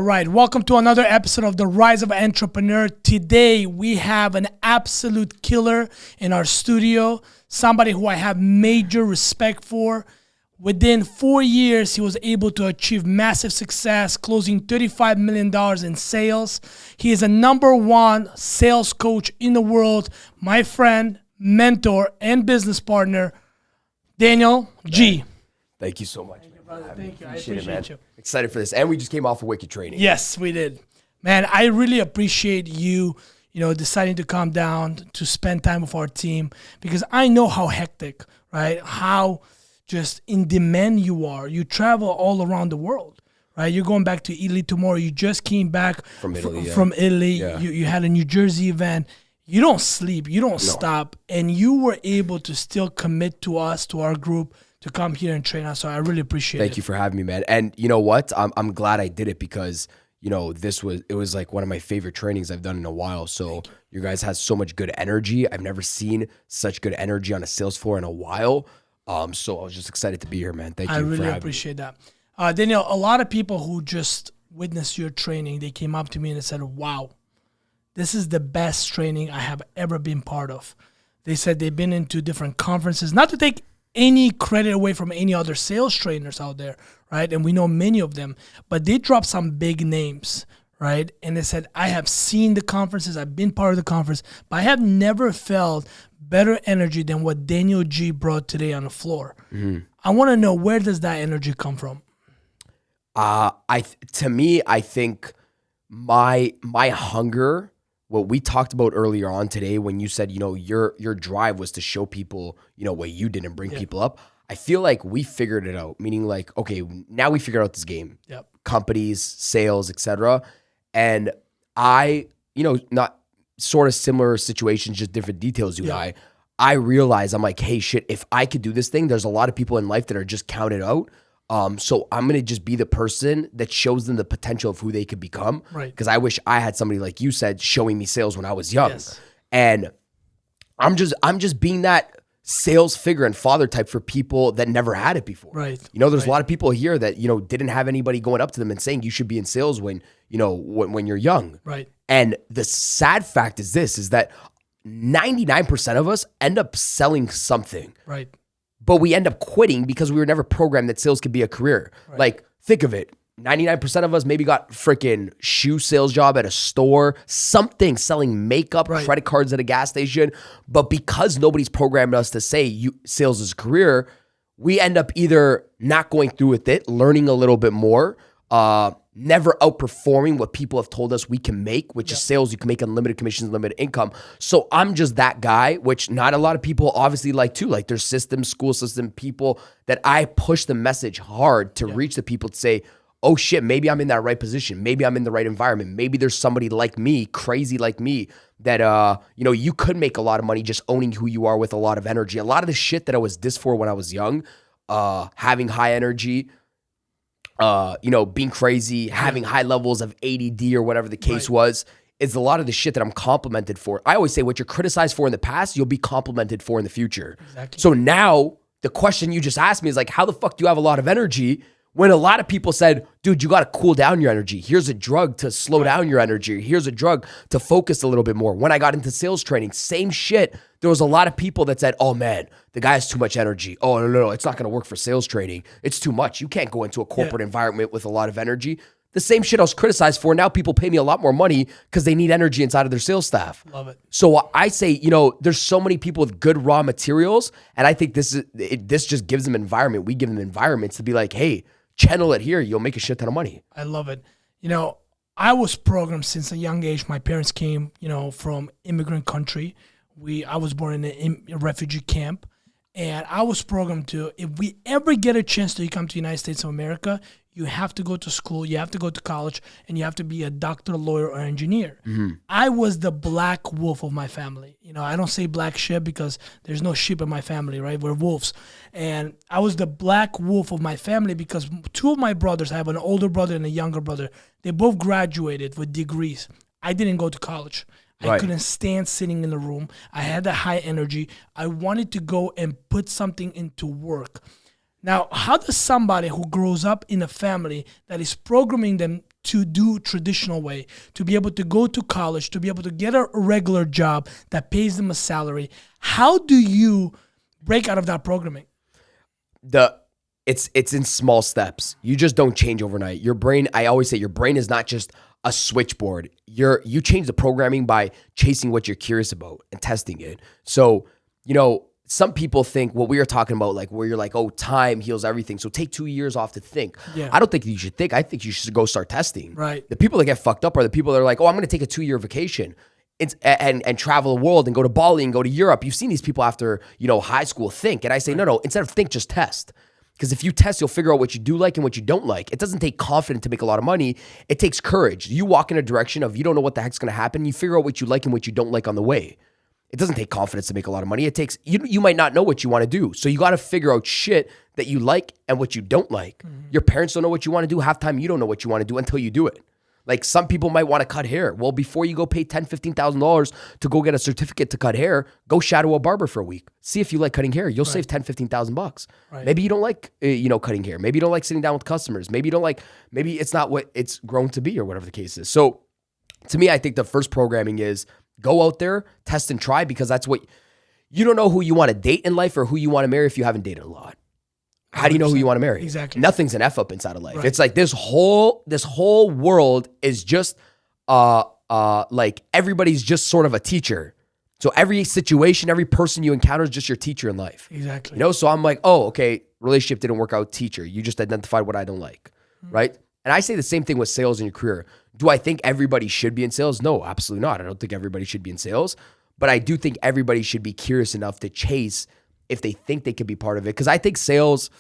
right, welcome to another episode of The Rise of Entrepreneur. Today, we have an absolute killer in our studio, somebody who I have major respect for. Within 4 years, he was able to achieve massive success, closing $35 million in sales. He is a #1 sales coach in the world, my friend, mentor, and business partner, Daniel G. Thank you so much. Thank you, brother. Thank you. I appreciate you. Excited for this. And we just came off a wicked training. Yes, we did. Man, I really appreciate you, deciding to come down to spend time with our team, because I know how hectic, right? How just in demand you are. You travel all around the world, right? You're going back to Italy tomorrow. You just came back from Italy. Yeah. You had a New Jersey event. You don't sleep. You don't stop. And you were able to still commit to us, to our group, to come here and train us. So I really appreciate it. Thank you for having me, man. And you know what? I'm glad I did it because, it was like one of my favorite trainings I've done in a while. So you guys had so much good energy. I've never seen such good energy on a sales floor in a while. So I was just excited to be here, man. Thank you. I really appreciate that. Daniel, a lot of people who just witnessed your training, they came up to me and they said, wow, this is the best training I have ever been part of. They said they've been into different conferences, not to take any credit away from any other sales trainers out there, right? And we know many of them, but they dropped some big names, right? And they said, I have seen the conferences, I've been part of the conference, but I have never felt better energy than what Daniel G brought today on the floor. Mm-hmm. I want to know, where does that energy come from? To me, I think my hunger, what we talked about earlier on today, when you said, your drive was to show people, what you did and bring people up. I feel like we figured it out, meaning like, okay, now we figured out this game, companies, sales, etc. And I, not sort of similar situations, just different details. I realize I'm like, hey, shit, if I could do this thing, there's a lot of people in life that are just counted out. So I'm going to just be the person that shows them the potential of who they could become. Right. Because I wish I had somebody like you said, showing me sales when I was young. Yes. And I'm just being that sales figure and father type for people that never had it before. Right. There's a lot of people here that, didn't have anybody going up to them and saying you should be in sales when you're young. Right. And the sad fact is this, is that 99% of us end up selling something. Right. But we end up quitting because we were never programmed that sales could be a career. Right. Like, think of it. 99% of us maybe got freaking shoe sales job at a store, something selling makeup, credit cards at a gas station. But because nobody's programmed us to say sales is a career, we end up either not going through with it, learning a little bit more, never outperforming what people have told us we can make, which is sales. You can make unlimited commissions, limited income. So I'm just that guy, which not a lot of people obviously like too. Like, there's systems, school system, people that I push the message hard to reach the people to say, oh shit, maybe I'm in that right position. Maybe I'm in the right environment. Maybe there's somebody like me, crazy like me, that, you could make a lot of money just owning who you are with a lot of energy. A lot of the shit that I was dissed for when I was young, having high energy, being crazy, having high levels of ADD or whatever the case was, is a lot of the shit that I'm complimented for. I always say what you're criticized for in the past, you'll be complimented for in the future. Exactly. So now the question you just asked me is like, how the fuck do you have a lot of energy when a lot of people said, dude, you got to cool down your energy. Here's a drug to slow down your energy. Here's a drug to focus a little bit more. When I got into sales training, same shit. There was a lot of people that said, oh man, the guy has too much energy. Oh, no, it's not going to work for sales training. It's too much. You can't go into a corporate environment with a lot of energy. The same shit I was criticized for. Now people pay me a lot more money because they need energy inside of their sales staff. Love it. So I say, there's so many people with good raw materials. And I think this just gives them environment. We give them environments to be like, hey, channel it here. You'll make a shit ton of money. I love it. I was programmed since a young age. My parents came, from immigrant country. I was born in a refugee camp, and I was programmed to, if we ever get a chance to come to the United States of America, you have to go to school, you have to go to college, and you have to be a doctor, lawyer, or engineer. Mm-hmm. I was the black wolf of my family. I don't say black sheep because there's no sheep in my family, right? We're wolves. And I was the black wolf of my family because two of my brothers, I have an older brother and a younger brother, they both graduated with degrees. I didn't go to college. I couldn't stand sitting in the room. I had that high energy. I wanted to go and put something into work. Now, how does somebody who grows up in a family that is programming them to do traditional way, to be able to go to college, to be able to get a regular job that pays them a salary. How do you break out of that programming? It's in small steps. You just don't change overnight. Your brain, I always say, your brain is not just a switchboard. You change the programming by chasing what you're curious about and testing it. So, some people think what we are talking about, like where you're like, oh, time heals everything, so take 2 years off to think. Yeah. I don't think you should think. I think you should go start testing. Right. The people that get fucked up are the people that are like, oh, I'm going to take a 2-year vacation and travel the world and go to Bali and go to Europe. You've seen these people after, high school think. And I say, no, instead of think, just test. Because if you test, you'll figure out what you do like and what you don't like. It doesn't take confidence to make a lot of money. It takes courage. You walk in a direction of you don't know what the heck's going to happen. You figure out what you like and what you don't like on the way. It doesn't take confidence to make a lot of money. It takes, you might not know what you want to do. So you got to figure out shit that you like and what you don't like. Mm-hmm. Your parents don't know what you want to do. Half time you don't know what you want to do until you do it. Like some people might want to cut hair. Well, before you go pay $10,000, $15,000 to go get a certificate to cut hair, go shadow a barber for a week. See if you like cutting hair. You'll save $10,000, $15,000. Right. Maybe you don't like, cutting hair. Maybe you don't like sitting down with customers. Maybe it's not what it's grown to be or whatever the case is. So to me, I think the first programming is go out there, test and try, because that's what you don't know who you want to date in life or who you want to marry if you haven't dated a lot. How do you know who you want to marry? Exactly. Nothing's an F up inside of life. Right. It's like this whole world is just like everybody's just sort of a teacher. So every situation, every person you encounter is just your teacher in life. Exactly. So I'm like, oh, okay, relationship didn't work out, teacher. You just identified what I don't like, right? And I say the same thing with sales in your career. Do I think everybody should be in sales? No, absolutely not. I don't think everybody should be in sales, but I do think everybody should be curious enough to chase if they think they could be part of it. Because I think sales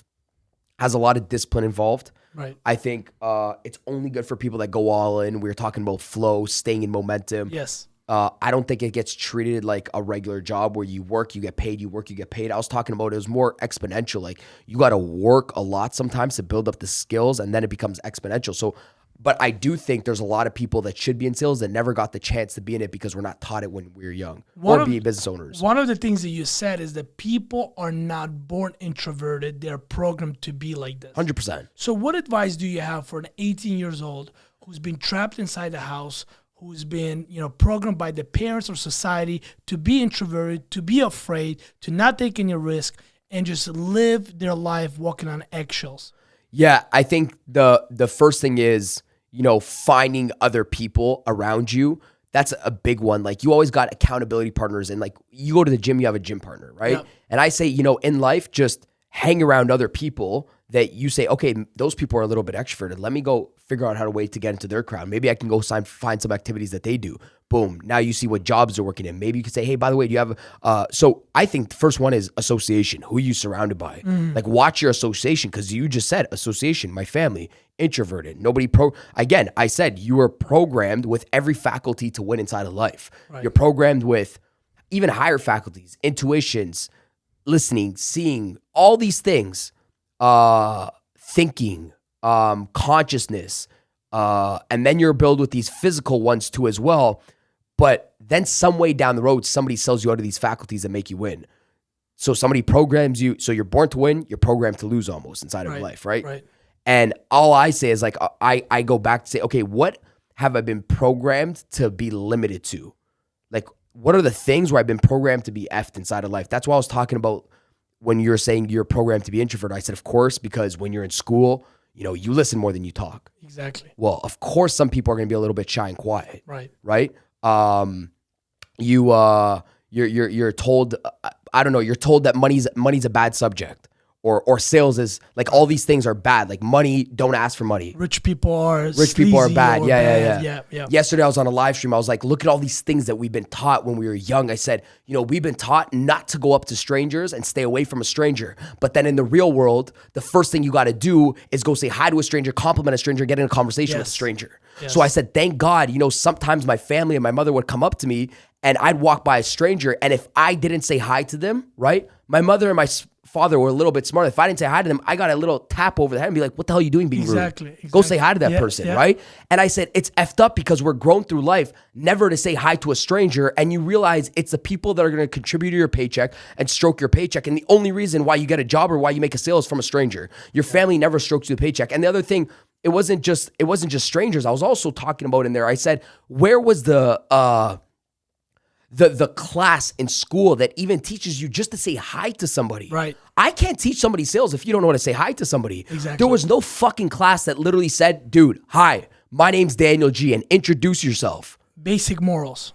has a lot of discipline involved. Right. I think it's only good for people that go all in. We were talking about flow, staying in momentum. Yes. I don't think it gets treated like a regular job where you work, you get paid, you work, you get paid. I was talking about it was more exponential. Like you got to work a lot sometimes to build up the skills and then it becomes exponential. So, but I do think there's a lot of people that should be in sales that never got the chance to be in it because we're not taught it when we were young or be business owners. One of the things that you said is that people are not born introverted. They're programmed to be like this. 100%. So what advice do you have for an 18 years old who's been trapped inside the house, who's been, programmed by the parents or society to be introverted, to be afraid, to not take any risk, and just live their life walking on eggshells? Yeah, I think the first thing is, finding other people around you. That's a big one. Like you always got accountability partners, and like you go to the gym, you have a gym partner, right? Yep. And I say, in life, just hang around other people that you say, okay, those people are a little bit extroverted. Let me go figure out how to get into their crowd. Maybe I can go find some activities that they do. Boom. Now you see what jobs they're working in. Maybe you could say, hey, by the way, do you have, so I think the first one is association. Who are you surrounded by? Like watch your association. Cause you just said association, my family, introverted, again, I said you were programmed with every faculty to win inside of life. Right. You're programmed with even higher faculties, intuitions, listening, seeing, all these things, thinking, consciousness, and then you're built with these physical ones too as well. But then some way down the road, somebody sells you out of these faculties that make you win. So somebody programs you. So you're born to win, you're programmed to lose almost inside of life, right? Right. And all I say is like, I go back to say, okay, what have I been programmed to be limited to? Like, what are the things where I've been programmed to be effed inside of life? That's what I was talking about when you're saying you're programmed to be introvert. I said, of course, because when you're in school, you listen more than you talk. Exactly. Well, of course, some people are going to be a little bit shy and quiet. Right. Right. You're told, I don't know, you're told that money's a bad subject. Or sales is like all these things are bad. Like money, don't ask for money. Rich people are bad. Yeah. Yesterday I was on a live stream. I was like, look at all these things that we've been taught when we were young. I said, we've been taught not to go up to strangers and stay away from a stranger. But then in the real world, the first thing you got to do is go say hi to a stranger, compliment a stranger, get in a conversation with a stranger. Yes. So I said, thank God, sometimes my family and my mother would come up to me and I'd walk by a stranger. And if I didn't say hi to them, right, my mother and my father were a little bit smarter. If I didn't say hi to them, I got a little tap over the head and be like, what the hell are you doing being rude? Go say hi to that person, right? And I said, it's effed up because we're grown through life never to say hi to a stranger. And you realize it's the people that are going to contribute to your paycheck and stroke your paycheck. And the only reason why you get a job or why you make a sale is from a stranger. Your family never strokes your paycheck. And the other thing, just strangers. I was also talking about in there. I said, where was the class in school that even teaches you just to say hi to somebody? Right. I can't teach somebody sales if you don't know how to say hi to somebody. Exactly. There was no fucking class that literally said, dude, hi, my name's Daniel G, and introduce yourself. Basic morals.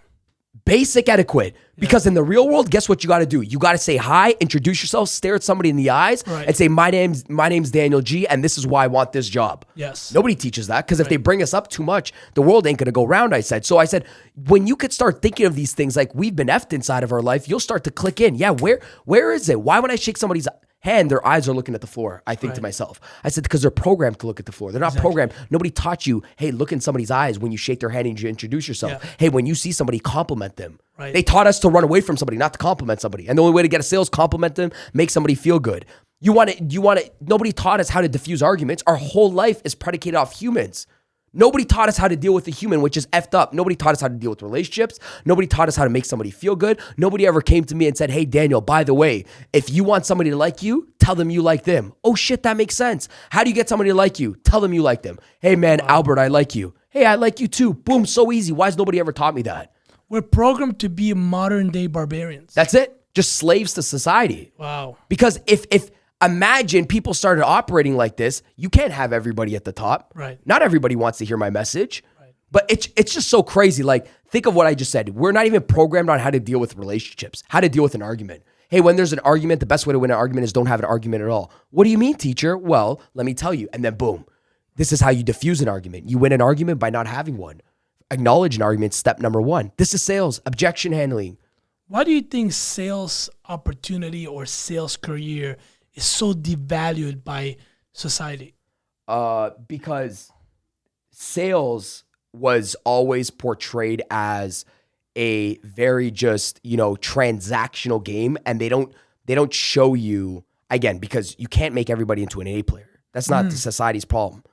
Basic etiquette. Because in the real world, guess what you got to do? You got to say hi, introduce yourself, stare at somebody in the eyes, and say, my name's Daniel G, and this is why I want this job. Yes. Nobody teaches that, because if they bring us up too much, the world ain't going to go round, I said. So I said, when you could start thinking of these things like we've been effed inside of our life, you'll start to click in. Yeah, where is it? Why when I shake somebody's hand, their eyes are looking at the floor? I think to myself. I said, because they're programmed to look at the floor. They're not programmed. Nobody taught you, hey, look in somebody's eyes when you shake their hand and you introduce yourself. Yeah. Hey, when you see somebody, compliment them. Right. They taught us to run away from somebody, not to compliment somebody. And the only way to get a sale is compliment them, make somebody feel good. Nobody taught us how to diffuse arguments. Our whole life is predicated off humans. Nobody taught us how to deal with a human, which is effed up. Nobody taught us how to deal with relationships. Nobody taught us how to make somebody feel good. Nobody ever came to me and said, hey, Daniel, by the way, if you want somebody to like you, tell them you like them. Oh shit, that makes sense. How do you get somebody to like you? Tell them you like them. Hey man, Albert, I like you. Hey, I like you too. Boom, so easy. Why has nobody ever taught me that? We're programmed to be modern day barbarians. That's it. Just slaves to society. Wow. Because if imagine people started operating like this, you can't have everybody at the top. Right. Not everybody wants to hear my message. Right. But it's just so crazy. Like, think of what I just said. We're not even programmed on how to deal with relationships, how to deal with an argument. Hey, when there's an argument, the best way to win an argument is don't have an argument at all. What do you mean, teacher? Well, let me tell you. And then boom, this is how you diffuse an argument. You win an argument by not having one. Acknowledge an argument, step number one. This is sales, objection handling. Why do you think sales opportunity or sales career is so devalued by society? Because sales was always portrayed as a very just, transactional game, and they don't show you, again, because you can't make everybody into an A player. That's not society's problem.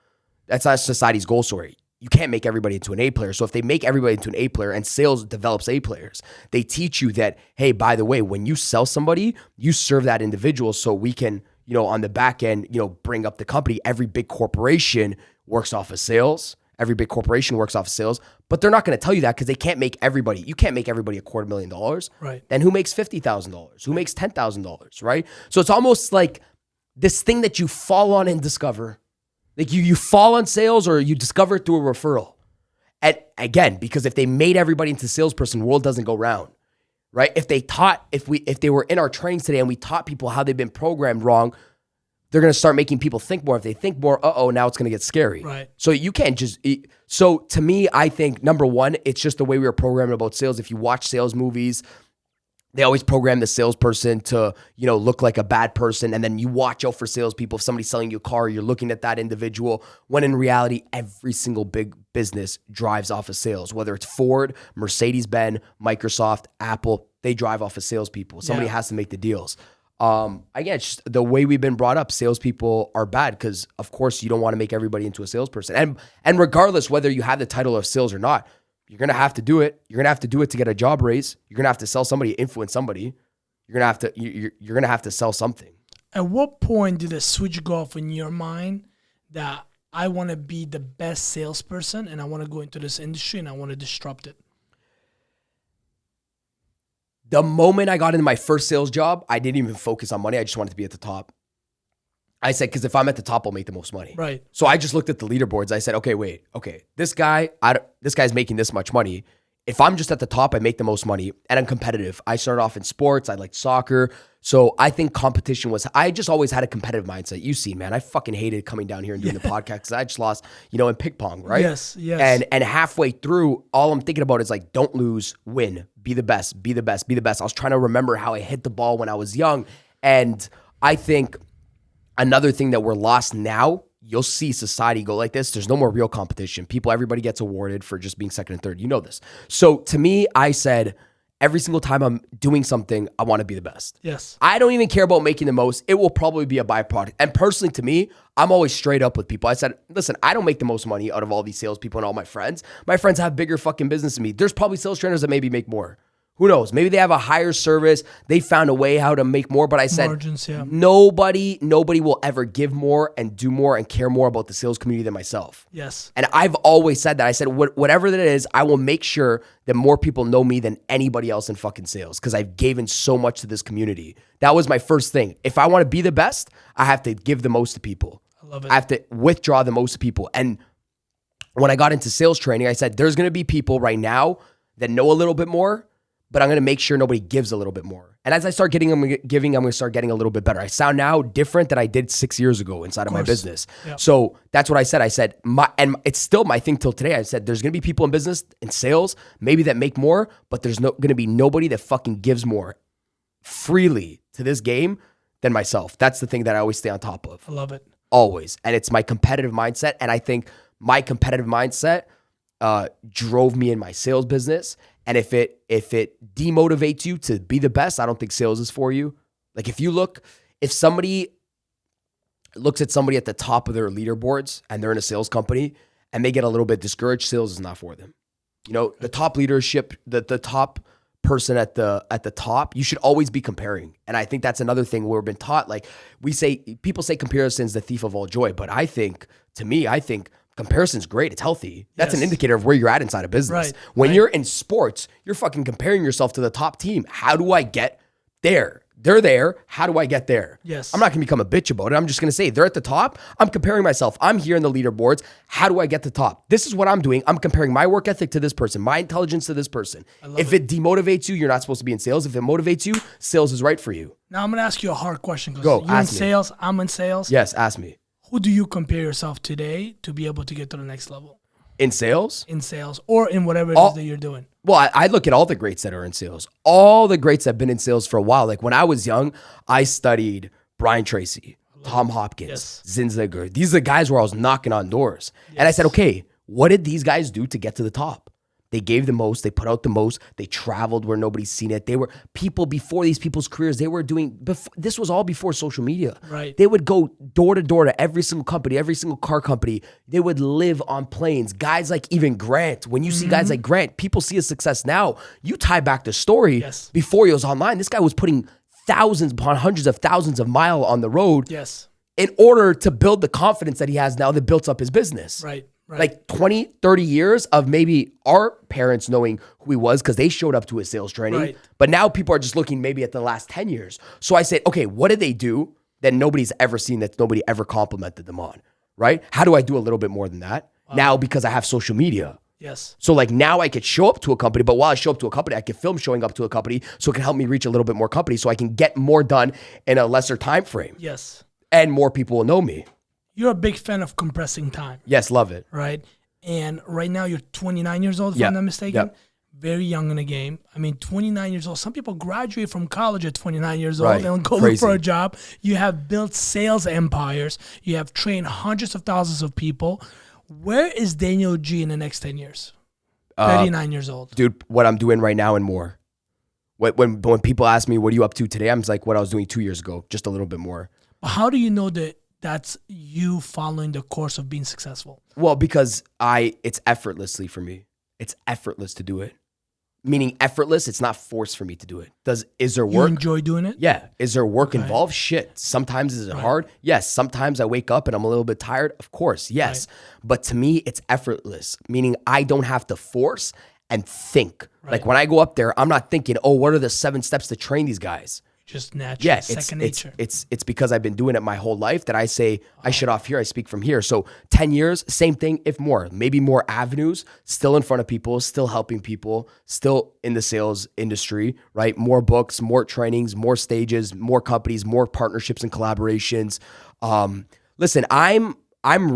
That's not society's goal story. You can't make everybody into an A player. So if they make everybody into an A player and sales develops A players, they teach you that, hey, by the way, when you sell somebody, you serve that individual so we can, on the back end, bring up the company. Every big corporation works off of sales. Every big corporation works off of sales, but they're not going to tell you that because they can't make everybody. You can't make everybody $250,000. Right. Then who makes $50,000? Who makes $10,000? Right. So it's almost like this thing that you fall on and discover. Like you fall on sales or you discover it through a referral. And again, because if they made everybody into a salesperson, the world doesn't go round, right? If they were in our trainings today and we taught people how they've been programmed wrong, they're going to start making people think more. If they think more, now it's going to get scary. Right. So you can't just, so to me, I think number one, it's just the way we were programmed about sales. If you watch sales movies, they always program the salesperson to, look like a bad person. And then you watch out for salespeople. If somebody's selling you a car, you're looking at that individual. When in reality, every single big business drives off of sales. Whether it's Ford, Mercedes-Benz, Microsoft, Apple, they drive off of salespeople. Somebody has to make the deals. Again, it's just the way we've been brought up. Salespeople are bad because, of course, you don't want to make everybody into a salesperson. And regardless whether you have the title of sales or not, you're going to have to do it. You're going to have to do it to get a job raise. You're going to have to sell somebody, influence somebody. You're going to have to sell something. At what point did a switch go off in your mind that I want to be the best salesperson and I want to go into this industry and I want to disrupt it? The moment I got into my first sales job, I didn't even focus on money. I just wanted to be at the top. I said, because if I'm at the top, I'll make the most money. Right. So I just looked at the leaderboards. I said, okay, this guy's making this much money. If I'm just at the top, I make the most money and I'm competitive. I started off in sports. I liked soccer. So I think competition I just always had a competitive mindset. You see, man, I fucking hated coming down here and doing the podcast because I just lost, in ping pong, right? Yes. And halfway through, all I'm thinking about is like, don't lose, win, be the best, be the best, be the best. I was trying to remember how I hit the ball when I was young. And I think another thing that we're lost now, you'll see society go like this. There's no more real competition. Everybody gets awarded for just being second and third. You know this. So to me, I said, every single time I'm doing something, I want to be the best. Yes. I don't even care about making the most. It will probably be a byproduct. And personally to me, I'm always straight up with people. I said, listen, I don't make the most money out of all these salespeople and all my friends. My friends have bigger fucking business than me. There's probably sales trainers that maybe make more. Who knows? Maybe they have a higher service. They found a way how to make more. But I said, Margins, yeah. nobody will ever give more and do more and care more about the sales community than myself. Yes. And I've always said that. I said, whatever that is, I will make sure that more people know me than anybody else in fucking sales because I've given so much to this community. That was my first thing. If I want to be the best, I have to give the most to people. I love it. I have to withdraw the most to people. And when I got into sales training, I said, there's going to be people right now that know a little bit more, but I'm going to make sure nobody gives a little bit more. And as I start giving, I'm going to start getting a little bit better. I sound now different than I did 6 years ago inside of my business. Yep. So that's what I said. I said, and it's still my thing till today. I said, there's going to be people in business and sales, maybe that make more, but there's going to be nobody that fucking gives more freely to this game than myself. That's the thing that I always stay on top of. I love it. Always. And it's my competitive mindset. And I think my competitive mindset drove me in my sales business. And if it demotivates you to be the best, I don't think sales is for you. Like if somebody looks at somebody at the top of their leaderboards and they're in a sales company and they get a little bit discouraged, sales is not for them. You know, the top leadership, the top person at the top, you should always be comparing. And I think that's another thing we've been taught. Like people say comparison's the thief of all joy, but I think comparison's great. It's healthy. That's an indicator of where you're at inside a business. When you're in sports, you're fucking comparing yourself to the top team. How do I get there? They're there. How do I get there? Yes. I'm not going to become a bitch about it. I'm just going to say they're at the top. I'm comparing myself. I'm here in the leaderboards. How do I get to the top? This is what I'm doing. I'm comparing my work ethic to this person, my intelligence to this person. If it demotivates you, you're not supposed to be in sales. If it motivates you, sales is right for you. Now I'm going to ask you a hard question. Go, you're in sales. I'm in sales. Yes, ask me. Who do you compare yourself today to be able to get to the next level? In sales? In sales or in whatever it is that you're doing. Well, I look at all the greats that are in sales. All the greats that have been in sales for a while. Like when I was young, I studied Brian Tracy, Tom Hopkins, Zin Ziglar. These are the guys where I was knocking on doors. And I said, okay, what did these guys do to get to the top? They gave the most. They put out the most. They traveled where nobody's seen it. They were people before these people's careers. They were doing, this was all before social media. Right. They would go door to door to every single company, every single car company. They would live on planes. Guys like even Grant. When you see guys like Grant, people see his success now. You tie back the story before he was online. This guy was putting thousands upon hundreds of thousands of miles on the road in order to build the confidence that he has now that built up his business. Right. Like 20, 30 years of maybe our parents knowing who he was because they showed up to his sales training. Right. But now people are just looking maybe at the last 10 years. So I said, okay, what did they do that nobody's ever seen, that nobody ever complimented them on, right? How do I do a little bit more than that? Now because I have social media. Yes. So like now I could show up to a company, but while I show up to a company, I can film showing up to a company so it can help me reach a little bit more companies so I can get more done in a lesser time frame. Yes. And more people will know me. You're a big fan of compressing time. Yes, love it. Right? And right now you're 29 years old, if I'm not mistaken. Very young in the game. I mean, 29 years old. Some people graduate from college at 29 years old and go look for a job. You have built sales empires. You have trained hundreds of thousands of people. Where is Daniel G in the next 10 years? 39 years old. Dude, what I'm doing right now and more. When people ask me, what are you up to today? I'm just like, what I was doing 2 years ago, just a little bit more. But how do you know that that's you following the course of being successful? Well, because it's effortlessly for me. It's effortless to do it. Meaning effortless, it's not forced for me to do it. Is there work? You enjoy doing it? Yeah. Is there work involved? Shit. Sometimes is it hard? Yes. Sometimes I wake up and I'm a little bit tired. Of course. Yes. But to me, it's effortless. Meaning I don't have to force and think. Like when I go up there, I'm not thinking, oh, what are the 7 steps to train these guys? Just natural, second nature. It's because I've been doing it my whole life that I say, I shut off here, I speak from here. So 10 years, same thing, if more, maybe more avenues, still in front of people, still helping people, still in the sales industry, right? More books, more trainings, more stages, more companies, more partnerships and collaborations. Listen, I'm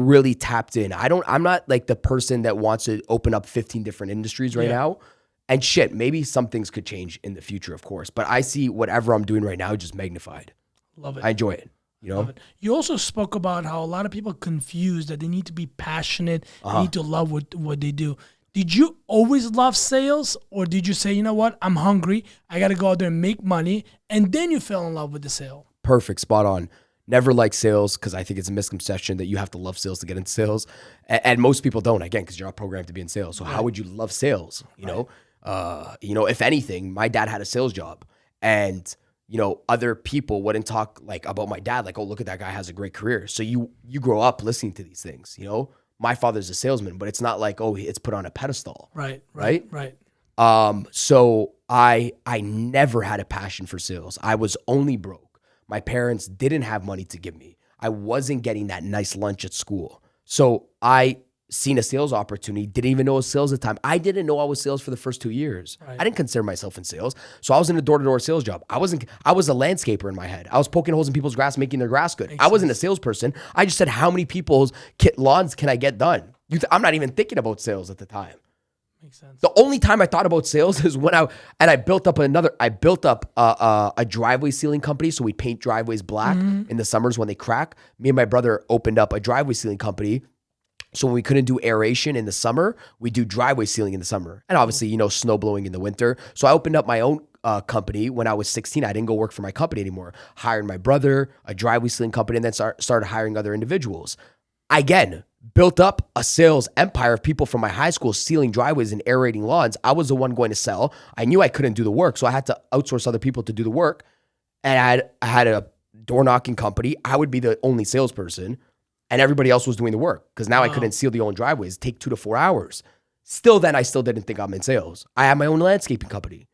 really tapped in. I'm not like the person that wants to open up 15 different industries right now. And shit, maybe some things could change in the future, of course. But I see whatever I'm doing right now just magnified. Love it. I enjoy it. You know? You also spoke about how a lot of people confuse that they need to be passionate, they need to love what they do. Did you always love sales, or did you say, you know what, I'm hungry, I got to go out there and make money, and then you fell in love with the sale? Perfect, spot on. Never like sales because I think it's a misconception that you have to love sales to get into sales. And most people don't, again, because you're not programmed to be in sales. So how would you love sales, you know? If anything, my dad had a sales job, and other people wouldn't talk like about my dad, like, oh, look at that guy has a great career. So you grow up listening to these things. My father's a salesman, but it's not like, oh, it's put on a pedestal. Right. So I never had a passion for sales. I was only broke. My parents didn't have money to give me. I wasn't getting that nice lunch at school. So I seen a sales opportunity, didn't even know it was sales at the time. I didn't know I was sales for the first 2 years. Right. I didn't consider myself in sales. So I was in a door-to-door sales job. I was a landscaper in my head. I was poking holes in people's grass, making their grass good. I wasn't a salesperson. I just said, how many people's lawns can I get done? I'm not even thinking about sales at the time. Makes sense. The only time I thought about sales is when I built up a driveway sealing company. So we paint driveways black in the summers when they crack. Me and my brother opened up a driveway sealing company. So when we couldn't do aeration in the summer, we do driveway sealing in the summer. And obviously, snow blowing in the winter. So I opened up my own company when I was 16. I didn't go work for my company anymore. Hired my brother, a driveway sealing company, and then started hiring other individuals. Again, built up a sales empire of people from my high school sealing driveways and aerating lawns. I was the one going to sell. I knew I couldn't do the work, so I had to outsource other people to do the work. And I had a door knocking company. I would be the only salesperson. And everybody else was doing the work because now I couldn't seal the own driveways. Take 2 to 4 hours. Still then, I still didn't think I'm in sales. I had my own landscaping company.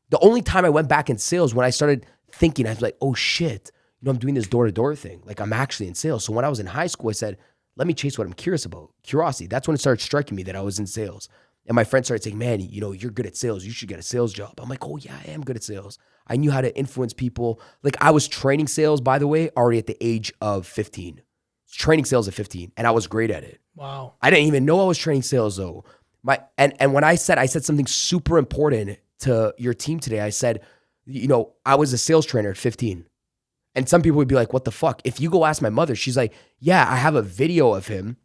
The only time I went back in sales when I started thinking, I was like, oh shit, I'm doing this door-to-door thing. Like I'm actually in sales. So when I was in high school, I said, let me chase what I'm curious about. Curiosity. That's when it started striking me that I was in sales. And my friends started saying, man, you're good at sales. You should get a sales job. I'm like, oh yeah, I am good at sales. I knew how to influence people. Like I was training sales, by the way, already at the age of 15. Training sales at 15, and I was great at it. Wow. I didn't even know I was training sales though. And when I said something super important to your team today, I said, I was a sales trainer at 15. And some people would be like, what the fuck? If you go ask my mother, she's like, yeah, I have a video of him.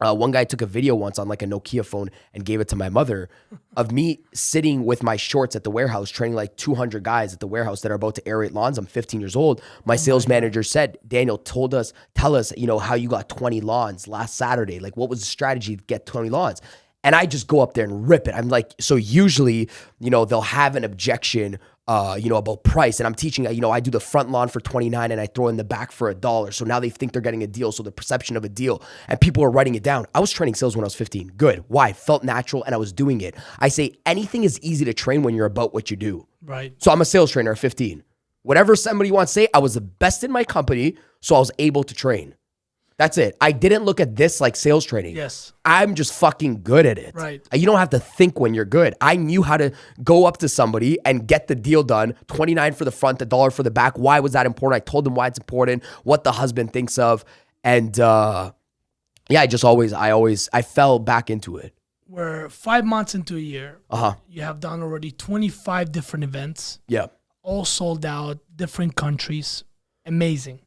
One guy took a video once on like a Nokia phone and gave it to my mother of me sitting with my shorts at the warehouse, training like 200 guys at the warehouse that are about to aerate lawns. I'm 15 years old. My sales manager said, Daniel, tell us, how you got 20 lawns last Saturday. Like what was the strategy to get 20 lawns? And I just go up there and rip it. I'm like, so usually, they'll have an objection about price. And I'm teaching, I do the front lawn for $29 and I throw in the back for $1. So now they think they're getting a deal. So the perception of a deal and people are writing it down. I was training sales when I was 15. Good. Why? Felt natural and I was doing it. I say anything is easy to train when you're about what you do. Right. So I'm a sales trainer at 15. Whatever somebody wants to say, I was the best in my company. So I was able to train. That's it. I didn't look at this like sales training. Yes. I'm just fucking good at it. Right. You don't have to think when you're good. I knew how to go up to somebody and get the deal done. $29 for the front, $1 for the back. Why was that important? I told them why it's important, what the husband thinks of. And I fell back into it. We're 5 months into a year. You have done already 25 different events. Yeah. All sold out, different countries. Amazing.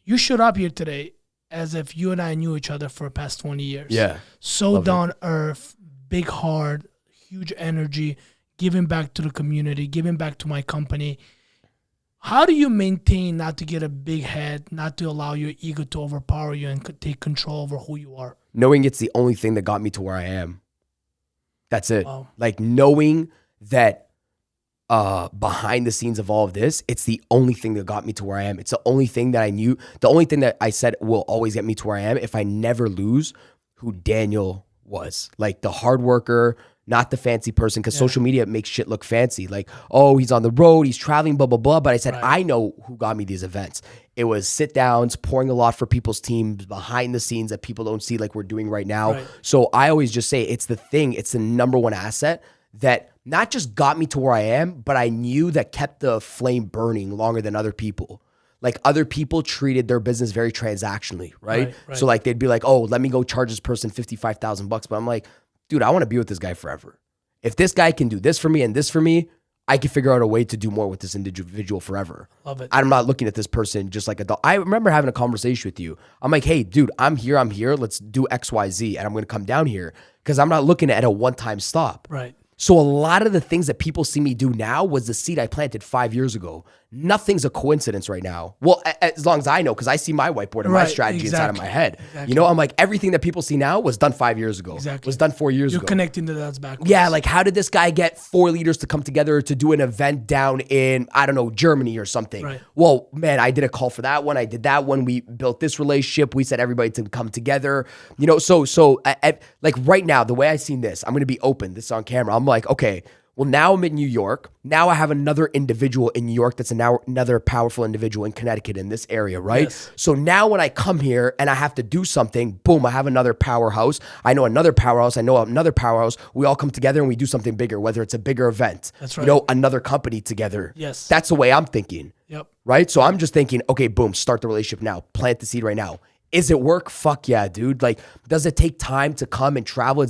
You showed up here today as if you and I knew each other for the past 20 years. Yeah. So down earth, big heart, huge energy, giving back to the community, giving back to my company. How do you maintain not to get a big head, not to allow your ego to overpower you and take control over who you are? Knowing it's the only thing that got me to where I am. That's it. Wow. Like knowing that behind the scenes of all of this, it's the only thing that got me to where I am. It's the only thing that I knew, the only thing that I said will always get me to where I am if I never lose who Daniel was. Like the hard worker, not the fancy person, because social media makes shit look fancy. Like, oh, he's on the road, he's traveling, blah, blah, blah. But I said, I know who got me these events. It was sit downs, pouring a lot for people's teams behind the scenes that people don't see like we're doing right now. Right. So I always just say it's the number one asset that not just got me to where I am, but I knew that kept the flame burning longer than other people. Like other people treated their business very transactionally, right? So like they'd be like, oh, let me go charge this person $55,000. But I'm like, dude, I want to be with this guy forever. If this guy can do this for me and this for me, I can figure out a way to do more with this individual forever. Love it. I'm not looking at this person just like a dog. I remember having a conversation with you. I'm like, hey, dude, I'm here. Let's do X, Y, Z. And I'm going to come down here because I'm not looking at a one-time stop. Right. So a lot of the things that people see me do now was the seed I planted 5 years ago. Nothing's a coincidence right now. Well, as long as I know, because I see my whiteboard and my strategy inside of my head. You know, I'm like, everything that people see now was done 5 years ago. Was done 4 years ago. You're connecting the dots backwards. Yeah, like how did this guy get 4 leaders to come together to do an event down in, I don't know, Germany or something? Right. Well, man, I did a call for that one. I did that one. We built this relationship. We said everybody to come together. You know, like right now, the way I seen this, I'm going to be open. This is on camera. I'm like, okay, well, now I'm in New York. Now I have another individual in New York that's another powerful individual in Connecticut in this area, right? Yes. So now when I come here and I have to do something, boom, I have another powerhouse. I know another powerhouse. I know another powerhouse. We all come together and we do something bigger, whether it's a bigger event. That's right. You know, another company together. Yes. That's the way I'm thinking. Yep. Right? So I'm just thinking, okay, boom, start the relationship now. Plant the seed right now. Is it work? Fuck yeah, dude. Like, does it take time to come and travel?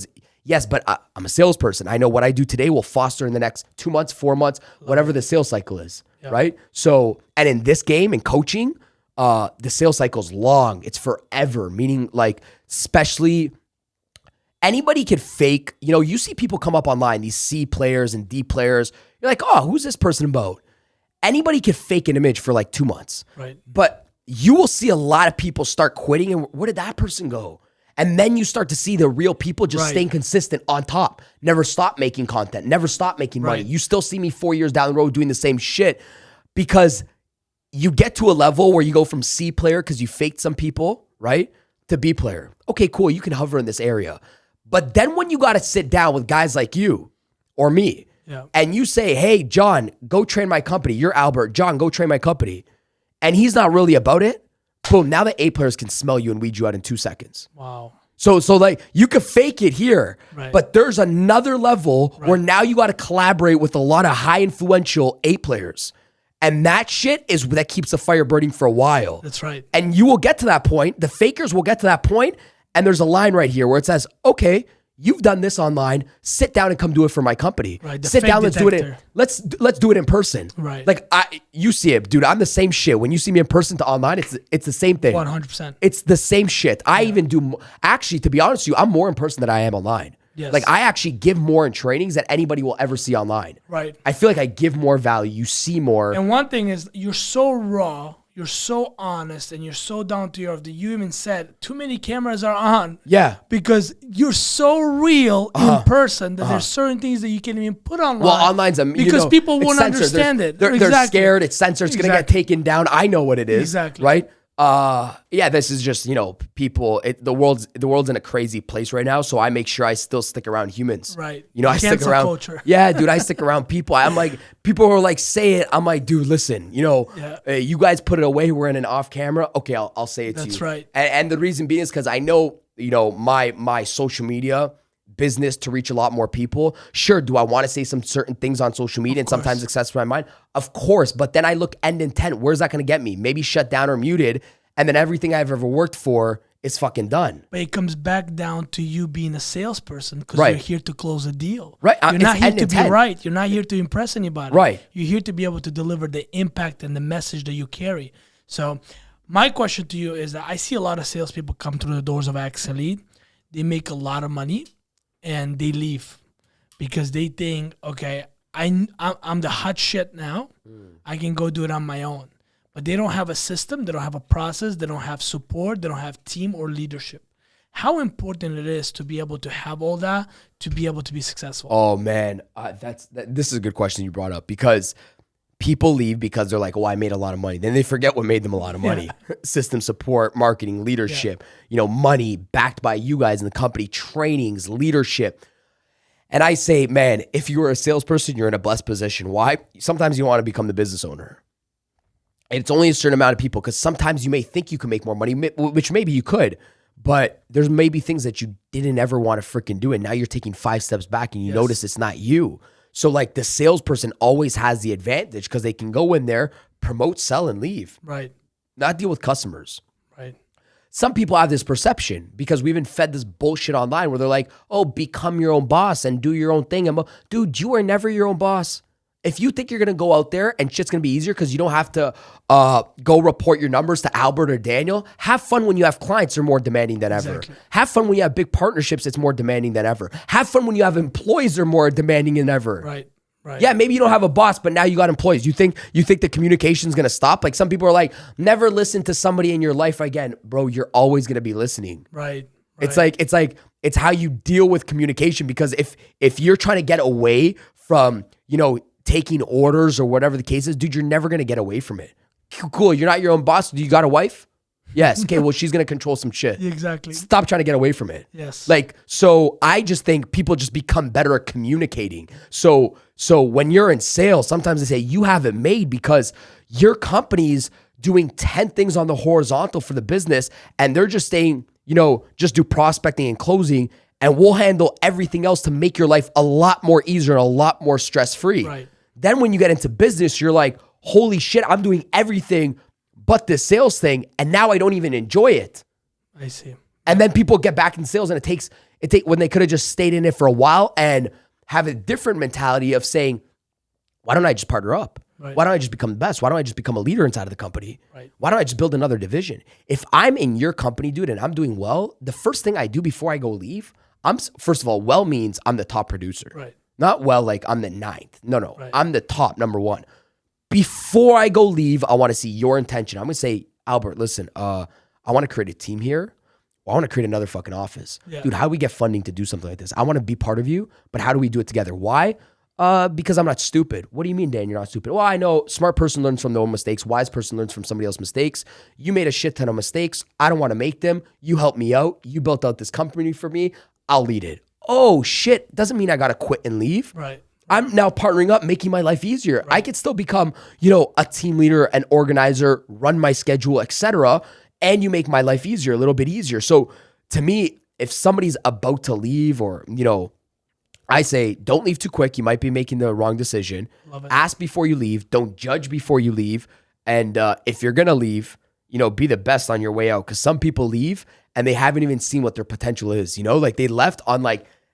Yes, but I'm a salesperson. I know what I do today will foster in the next 2 months, 4 months, whatever the sales cycle is, right? So, and in this game, in coaching, the sales cycle is long. It's forever, meaning like, especially anybody could fake, you know, you see people come up online, these C players and D players. You're like, oh, who's this person about? Anybody could fake an image for like 2 months. Right. But you will see a lot of people start quitting. And where did that person go? And then you start to see the real people just staying consistent on top. Never stop making content. Never stop making money. You still see me 4 years down the road doing the same shit because you get to a level where you go from C player because you faked some people, right, to B player. Okay, cool. You can hover in this area. But then when you got to sit down with guys like you or me and you say, hey, John, go train my company. You're Albert. John, go train my company. And he's not really about it. Boom, now the A players can smell you and weed you out in 2 seconds. Wow. So like you could fake it here, but there's another level where now you got to collaborate with a lot of high influential A players. And that shit is that keeps the fire burning for a while. That's right. And you will get to that point. The fakers will get to that point, and there's a line right here where it says, okay, you've done this online. Sit down and come do it for my company. Right, Sit down, let's do it. Let's do it in person. Right. Like you see it, dude. I'm the same shit. When you see me in person to online, it's the same thing. 100%. It's the same shit. I even do. Actually, to be honest with you, I'm more in person than I am online. Yes. Like I actually give more in trainings than anybody will ever see online. Right. I feel like I give more value. You see more. And one thing is, you're so raw. You're so honest and you're so down to earth that you even said too many cameras are on. Yeah. Because you're so real in person that there's certain things that you can't even put online. Well, online's because people won't understand it. They're scared. It's censored. It's going to get taken down. I know what it is. Exactly. Right? Yeah, this is just, you know, people, the world's in a crazy place right now. So I make sure I still stick around humans. Right. You know, I stick around. Culture. Yeah, dude, I stick around people. I'm like, people are like, say it. I'm like, dude, listen, you know, you guys put it away. We're in an off camera. Okay, I'll say it to you. That's right. And the reason being is because I know, you know, my social media business to reach a lot more people. Sure, do I want to say some certain things on social media and sometimes access my mind? Of course, but then I look end intent. Where's that going to get me? Maybe shut down or muted, and then everything I've ever worked for is fucking done. But it comes back down to you being a salesperson because you're here to close a deal. Right. You're not here to be right. You're not here to impress anybody. Right. You're here to be able to deliver the impact and the message that you carry. So my question to you is that I see a lot of salespeople come through the doors of Access Elite. They make a lot of money and they leave because they think, okay, I'm the hot shit now. I can go do it on my own. But they don't have a system. They don't have a process. They don't have support. They don't have team or leadership. How important it is to be able to have all that to be able to be successful? Oh, man. This is a good question you brought up because people leave because they're like, oh, I made a lot of money. Then they forget what made them a lot of money. System support, marketing, leadership, you know, money backed by you guys in the company, trainings, leadership. And I say, man, if you were a salesperson, you're in a blessed position. Why? Sometimes you want to become the business owner. And it's only a certain amount of people because sometimes you may think you can make more money, which maybe you could, but there's maybe things that you didn't ever want to freaking do. And now you're taking 5 steps back and you notice it's not you. So like the salesperson always has the advantage because they can go in there, promote, sell, and leave. Right. Not deal with customers. Right. Some people have this perception because we've been fed this bullshit online where they're like, oh, become your own boss and do your own thing. Dude, you are never your own boss. If you think you're going to go out there and shit's going to be easier because you don't have to go report your numbers to Albert or Daniel, have fun when you have clients that are more demanding than ever. Exactly. Have fun when you have big partnerships that's more demanding than ever. Have fun when you have employees that are more demanding than ever. Right. Yeah, maybe you don't have a boss, but now you got employees. You think the communication's going to stop? Like some people are like, never listen to somebody in your life again. Bro, you're always going to be listening. Right. It's how you deal with communication, because if you're trying to get away from, taking orders or whatever the case is, dude, you're never going to get away from it. Cool. You're not your own boss. Do you got a wife? Yes. Okay. Well, she's going to control some shit. Exactly. Stop trying to get away from it. Yes. So I just think people just become better at communicating. So when you're in sales, sometimes they say you have it made because your company's doing 10 things on the horizontal for the business, and they're just saying, just do prospecting and closing, and we'll handle everything else to make your life a lot more easier and a lot more stress-free. Right. Then when you get into business, you're like, holy shit, I'm doing everything but this sales thing, and now I don't even enjoy it. I see. And then people get back in sales, and it takes when they could have just stayed in it for a while and have a different mentality of saying, why don't I just partner up? Right. Why don't I just become the best? Why don't I just become a leader inside of the company? Right. Why don't I just build another division? If I'm in your company, dude, and I'm doing well, the first thing I do before I go leave, first of all, well means I'm the top producer. Right. Not well like I'm the 9th. No. Right. I'm the top, number 1. Before I go leave, I want to see your intention. I'm going to say, Albert, listen, I want to create a team here. I want to create another fucking office. Yeah. Dude, how do we get funding to do something like this? I want to be part of you, but how do we do it together? Why? Because I'm not stupid. What do you mean, Dan, you're not stupid? Well, I know smart person learns from their own mistakes. Wise person learns from somebody else's mistakes. You made a shit ton of mistakes. I don't want to make them. You helped me out. You built out this company for me. I'll lead it. Oh, shit. Doesn't mean I got to quit and leave. Right. I'm now partnering up, making my life easier. Right. I could still become, a team leader, an organizer, run my schedule, etc. And you make my life easier, a little bit easier. So to me, if somebody's about to leave or, I say, don't leave too quick. You might be making the wrong decision. Love it. Ask before you leave. Don't judge before you leave. And if you're going to leave, be the best on your way out. Because some people leave and they haven't even seen what their potential is. Like they left on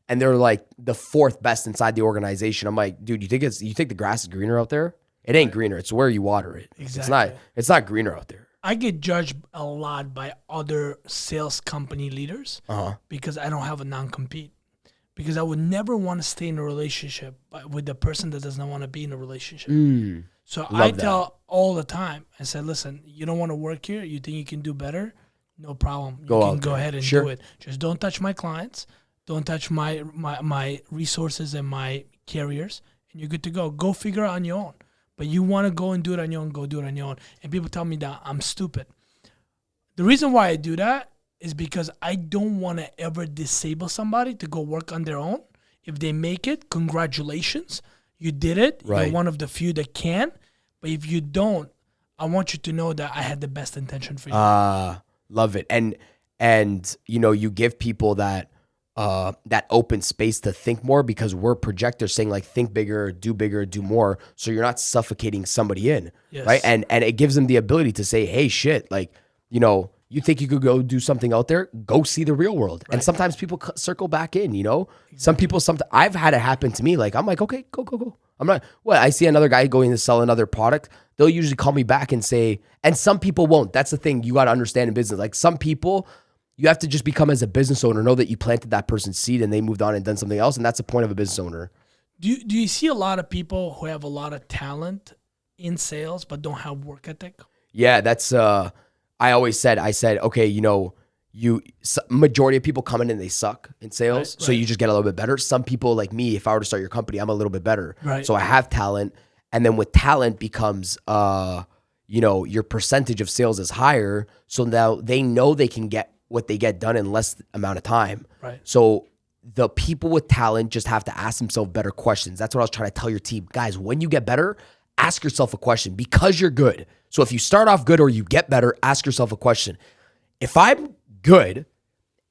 and they're like the 4th best inside the organization. I'm like, dude, you think the grass is greener out there? It ain't greener. It's where you water it. Exactly. It's not greener out there. I get judged a lot by other sales company leaders because I don't have a non-compete. Because I would never want to stay in a relationship with the person that does not want to be in a relationship. So I tell all the time, I said, listen, you don't want to work here? You think you can do better? No problem. You can go ahead and do it. Just don't touch my clients. Don't touch my resources and my carriers. And you're good to go. Go figure it out on your own. But you want to go and do it on your own, go do it on your own. And people tell me that I'm stupid. The reason why I do that is because I don't want to ever disable somebody to go work on their own. If they make it, congratulations. You did it. Right. You're one of the few that can. But if you don't, I want you to know that I had the best intention for you. Love it. And you give people that open space to think more, because we're projectors saying like, think bigger, do more. So you're not suffocating somebody in, Yes. right? And it gives them the ability to say, hey, shit, like, you think you could go do something out there, go see the real world. Right. And sometimes people circle back in, Exactly. Some people, I've had it happen to me. Like, I'm like, okay, go. I'm not, I see another guy going to sell another product. They'll usually call me back and say, and some people won't. That's the thing you got to understand in business. Like some people, you have to just become as a business owner, know that you planted that person's seed and they moved on and done something else. And that's the point of a business owner. Do you see a lot of people who have a lot of talent in sales, but don't have work ethic? Yeah, that's, I said, okay, majority of people come in and they suck in sales. Right. So you just get a little bit better. Some people like me, if I were to start your company, I'm a little bit better. Right. So I have talent. And then with talent becomes, your percentage of sales is higher. So now they know they can get what they get done in less amount of time. Right. So the people with talent just have to ask themselves better questions. That's what I was trying to tell your team. Guys, when you get better, ask yourself a question because you're good. So if you start off good or you get better, ask yourself a question. If I'm good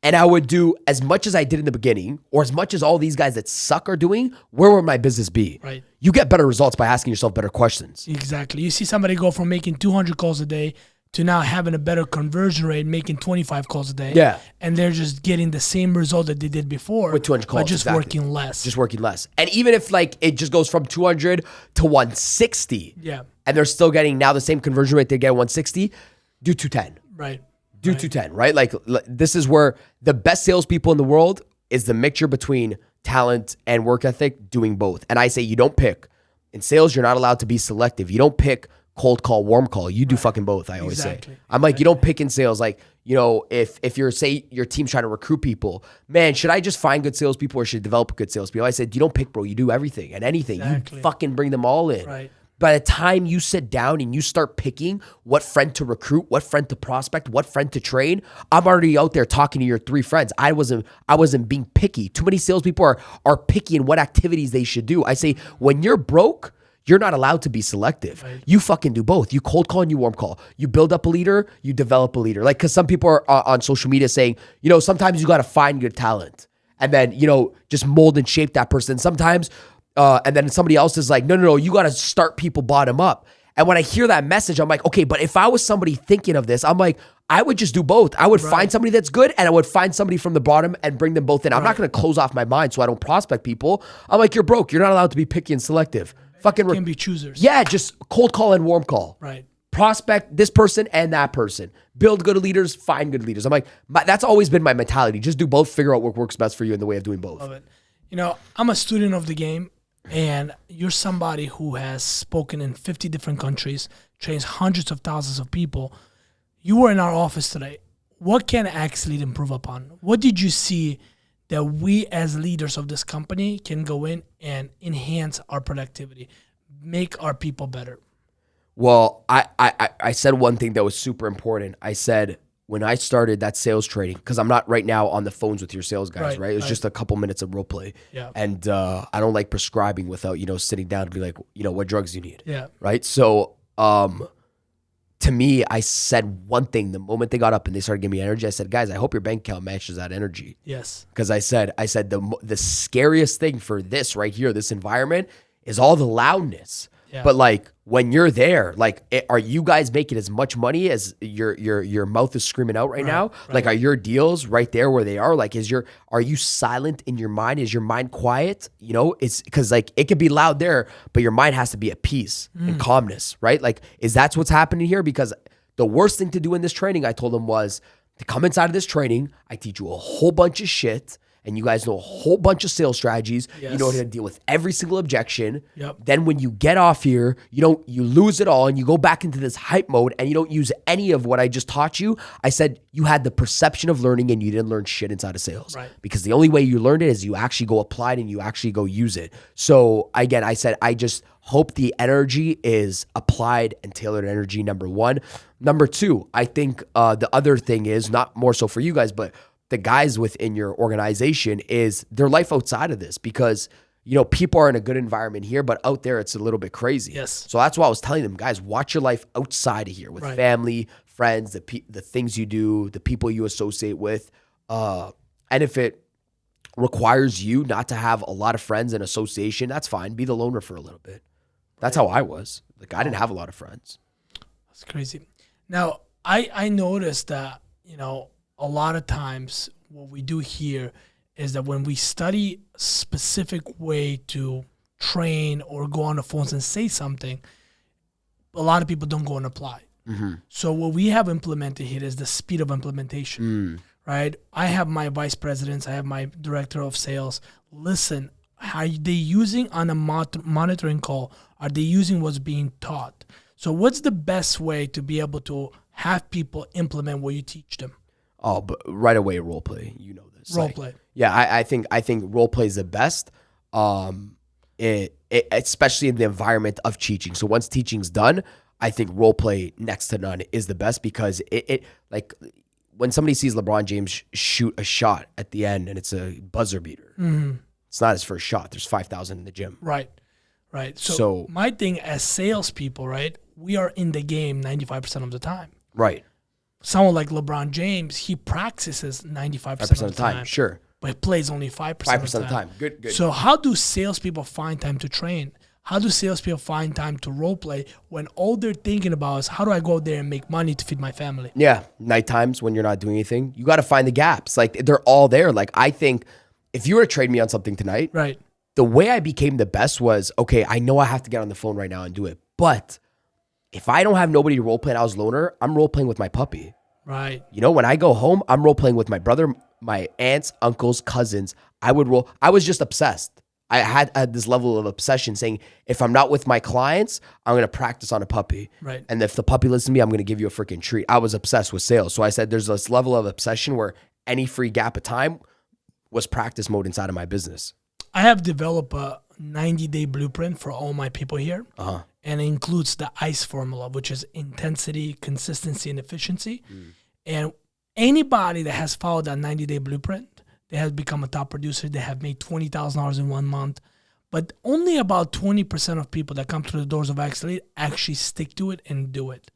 and I would do as much as I did in the beginning or as much as all these guys that suck are doing, where would my business be? Right. You get better results by asking yourself better questions. Exactly. You see somebody go from making 200 calls a day to now having a better conversion rate, making 25 calls a day. Yeah. And they're just getting the same result that they did before. With 200 calls, but just exactly. working less. Just working less. And even if like it just goes from 200 to 160, Yeah. and they're still getting now the same conversion rate they get at 160, do 210. Right. Do 210, right? Like this is where the best salespeople in the world is the mixture between talent and work ethic, doing both. And I say you don't pick. In sales, you're not allowed to be selective. You don't pick cold call, warm call. You do fucking both, I always say. I'm like, you don't pick in sales. Like, you know, if you're, say, your team's trying to recruit people, man, should I just find good salespeople or should I develop good salespeople? I said, you don't pick, bro. You do everything and anything. You fucking bring them all in. Right. By the time you sit down and you start picking what friend to recruit, what friend to prospect, what friend to train, I'm already out there talking to your 3 friends. I wasn't being picky. Too many salespeople are picky in what activities they should do. I say, when you're broke, you're not allowed to be selective. Right. You fucking do both. You cold call and you warm call. You build up a leader, you develop a leader. Like, because some people are on social media saying, you know, sometimes you got to find good talent and then, you know, just mold and shape that person. Sometimes, and then somebody else is like, no, you got to start people bottom up. And when I hear that message, I'm like, okay, but if I was somebody thinking of this, I'm like, I would just do both. I would find somebody that's good and I would find somebody from the bottom and bring them both in. I'm not going to close off my mind so I don't prospect people. I'm like, you're broke. You're not allowed to be picky and selective. Fucking can be choosers. Yeah, just cold call and warm call. Right. Prospect this person and that person. Build good leaders, find good leaders. I'm like, that's always been my mentality. Just do both, figure out what works best for you in the way of doing both. Love it. You know, I'm a student of the game, and you're somebody who has spoken in 50 different countries, trains hundreds of thousands of people. You were in our office today. What can Axelite improve upon? What did you see that we as leaders of this company can go in and enhance our productivity, make our people better? Well, I said one thing that was super important. I said, when I started that sales training, because I'm not right now on the phones with your sales guys, right? It was just a couple minutes of role play. Yeah. And I don't like prescribing without, you know, sitting down and be like, you know, what drugs do you need? Yeah. Right? So to me, I said one thing the moment they got up and they started giving me energy. I said, guys, I hope your bank account matches that energy. Yes. Because I said the scariest thing for this right here, this environment, is all the loudness. Yeah. But like when you're there, like, are you guys making as much money as your mouth is screaming out right now? Right. Like, are your deals right there where they are? Like, are you silent in your mind? Is your mind quiet? You know, it's because like it could be loud there, but your mind has to be at peace and calmness, right? Like, that's what's happening here? Because the worst thing to do in this training, I told them, was to come inside of this training. I teach you a whole bunch of shit. And you guys know a whole bunch of sales strategies. Yes. You know how to deal with every single objection. Yep. Then when you get off here, you lose it all and you go back into this hype mode and you don't use any of what I just taught you. I said you had the perception of learning and you didn't learn shit inside of sales. Right. Because the only way you learned it is you actually go apply it and you actually go use it. So again, I said I just hope the energy is applied and tailored energy, number one. Number two, I think the other thing is, not more so for you guys, but the guys within your organization, is their life outside of this, because, you know, people are in a good environment here, but out there it's a little bit crazy. Yes. So that's why I was telling them, guys, watch your life outside of here with family, friends, the things you do, the people you associate with. And if it requires you not to have a lot of friends and association, that's fine. Be the loner for a little bit. That's how I was. Like, I didn't have a lot of friends. That's crazy. Now, I noticed that, you know, a lot of times what we do here is that when we study a specific way to train or go on the phones and say something, a lot of people don't go and apply. Mm-hmm. So what we have implemented here is the speed of implementation, right? I have my vice presidents, I have my director of sales. Listen, are they using on a monitoring call? Are they using what's being taught? So what's the best way to be able to have people implement what you teach them? Oh, but right away, role play. You know this. Role play. Yeah, I think role play is the best. Especially in the environment of teaching. So once teaching's done, I think role play next to none is the best, because it like when somebody sees LeBron James shoot a shot at the end and it's a buzzer beater, it's not his first shot. There's 5,000 in the gym. Right. So my thing as salespeople, right? We are in the game 95% of the time. Right. Someone like LeBron James, he practices 95% of the time. Sure. But he plays only 5% of the time. Good. So how do salespeople find time to train? How do salespeople find time to role play when all they're thinking about is how do I go out there and make money to feed my family? Yeah, night times when you're not doing anything, you got to find the gaps. Like they're all there. Like I think if you were to trade me on something tonight, Right. the way I became the best was, okay, I know I have to get on the phone right now and do it. But if I don't have nobody to role play and I was loner, I'm role playing with my puppy. Right. You know, when I go home, I'm role playing with my brother, my aunts, uncles, cousins. I was just obsessed. I had this level of obsession saying, if I'm not with my clients, I'm going to practice on a puppy. Right. And if the puppy listens to me, I'm going to give you a freaking treat. I was obsessed with sales. So I said, there's this level of obsession where any free gap of time was practice mode inside of my business. I have developed a 90-day blueprint for all my people here. And it includes the ICE formula, which is intensity, consistency, and efficiency. And anybody that has followed that 90-day blueprint, they have become a top producer. They have made $20,000 in 1 month. But only about 20% of people that come through the doors of Elite actually stick to it and do it.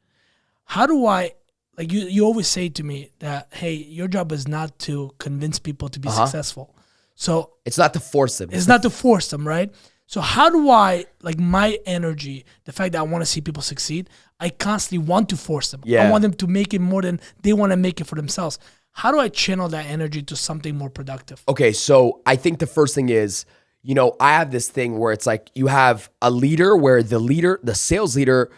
How do I, like you always say to me that, hey, your job is not to convince people to be successful. So it's not to force them. It's not to force them, right? So how do I, like my energy, the fact that I want to see people succeed, I constantly want to force them. Yeah. I want them to make it more than they want to make it for themselves. How do I channel that energy to something more productive? Okay, so I think the first thing is, you know, I have this thing where it's like you have a leader where the sales leader,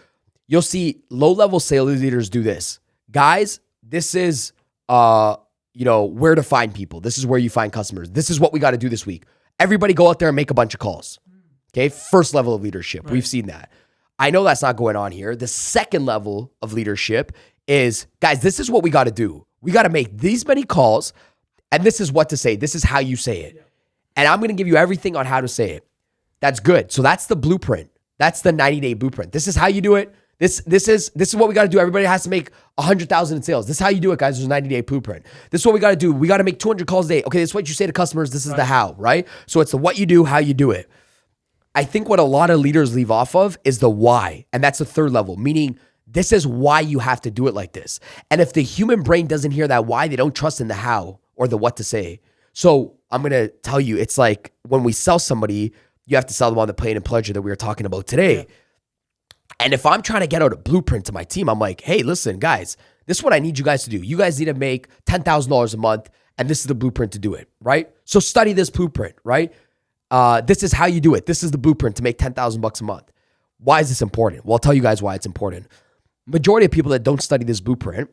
you'll see low-level sales leaders do this. Guys, this is, you know, where to find people. This is where you find customers. This is what we got to do this week. Everybody go out there and make a bunch of calls. Okay, first level of leadership. Right. We've seen that. I know that's not going on here. The second level of leadership is, guys, this is what we got to do. We got to make these many calls, and this is what to say. This is how you say it. And I'm going to give you everything on how to say it. That's good. So that's the blueprint. That's the 90-day blueprint. This is how you do it. This is what we got to do. Everybody has to make 100,000 in sales. This is how you do it, guys. There's a 90-day blueprint. This is what we got to do. We got to make 200 calls a day. Okay, this is what you say to customers. This is the how, right? So it's the what you do, how you do it. I think what a lot of leaders leave off of is the why. And that's the third level, meaning this is why you have to do it like this. And if the human brain doesn't hear that why, they don't trust in the how or the what to say. So I'm going to tell you, it's like when we sell somebody, you have to sell them on the pain and pleasure that we were talking about today. Yeah. And if I'm trying to get out a blueprint to my team, I'm like, hey, listen, guys, this is what I need you guys to do. You guys need to make $10,000 a month, and this is the blueprint to do it, right? So study this blueprint, right? This is how you do it. This is the blueprint to make $10,000 a month. Why is this important? Well, I'll tell you guys why it's important. Majority of people that don't study this blueprint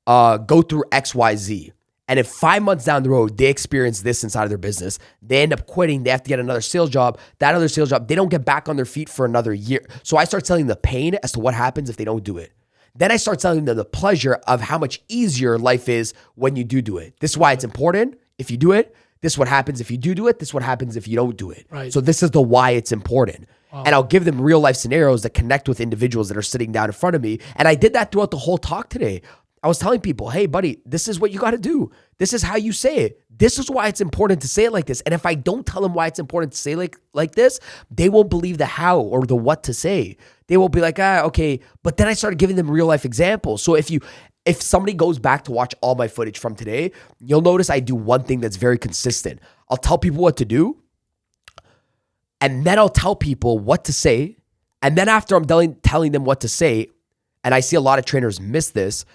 go through X, Y, Z. And if 5 months down the road, they experience this inside of their business, they end up quitting, they have to get another sales job. That other sales job, they don't get back on their feet for another year. So I start telling the pain as to what happens if they don't do it. Then I start telling them the pleasure of how much easier life is when you do it. This is why it's important. If you do it, this is what happens if you do it. This is what happens if you don't do it. Right. So this is the why it's important. Wow. And I'll give them real life scenarios that connect with individuals that are sitting down in front of me. And I did that throughout the whole talk today. I was telling people, hey, buddy, this is what you got to do. This is how you say it. This is why it's important to say it like this. And if I don't tell them why it's important to say like this, they won't believe the how or the what to say. They will be like, okay. But then I started giving them real life examples. So if somebody goes back to watch all my footage from today, you'll notice I do one thing that's very consistent. I'll tell people what to do, and then I'll tell people what to say. And then after I'm done telling them what to say, and I see a lot of trainers miss this,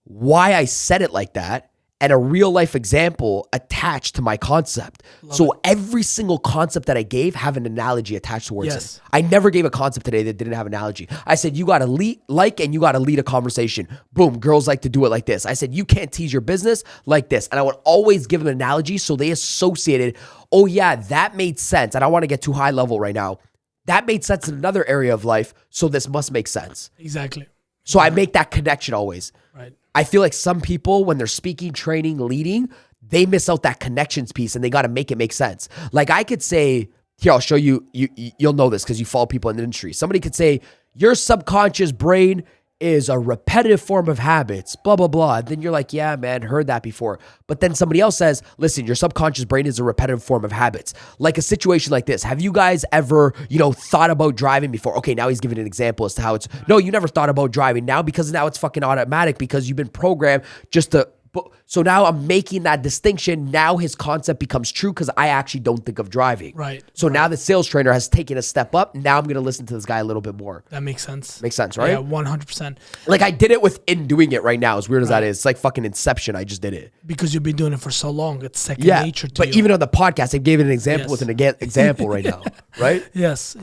why I said it like that, and a real life example attached to my concept. So every single concept that I gave have an analogy attached towards it. I never gave a concept today that didn't have an analogy. I said, you got to and you got to lead a conversation. Boom, girls like to do it like this. I said, you can't tease your business like this. And I would always give them an analogy so they associated, oh yeah, that made sense. I don't want to get too high level right now. That made sense in another area of life, so this must make sense. Exactly. So I make that connection always. Right. I feel like some people, when they're speaking, training, leading, they miss out that connections piece and they got to make it make sense. Like I could say, here, I'll show you, you'll know this because you follow people in the industry. Somebody could say, your subconscious brain is a repetitive form of habits, blah, blah, blah. And then you're like, yeah, man, heard that before. But then somebody else says, listen, your subconscious brain is a repetitive form of habits. Like a situation like this. Have you guys ever, thought about driving before? Okay, now he's giving an example as to how no, you never thought about driving now because now it's fucking automatic because you've been programmed just to But so now I'm making that distinction. Now his concept becomes true because I actually don't think of driving. Right. So now the sales trainer has taken a step up. Now I'm going to listen to this guy a little bit more. That makes sense. Makes sense, right? Yeah, 100%. Like I did it within doing it right now. As weird as that is, it's like fucking Inception. I just did it. Because you've been doing it for so long. It's second Yeah. nature to you. But even on the podcast, I gave it an example with an example right now. Right? Yes.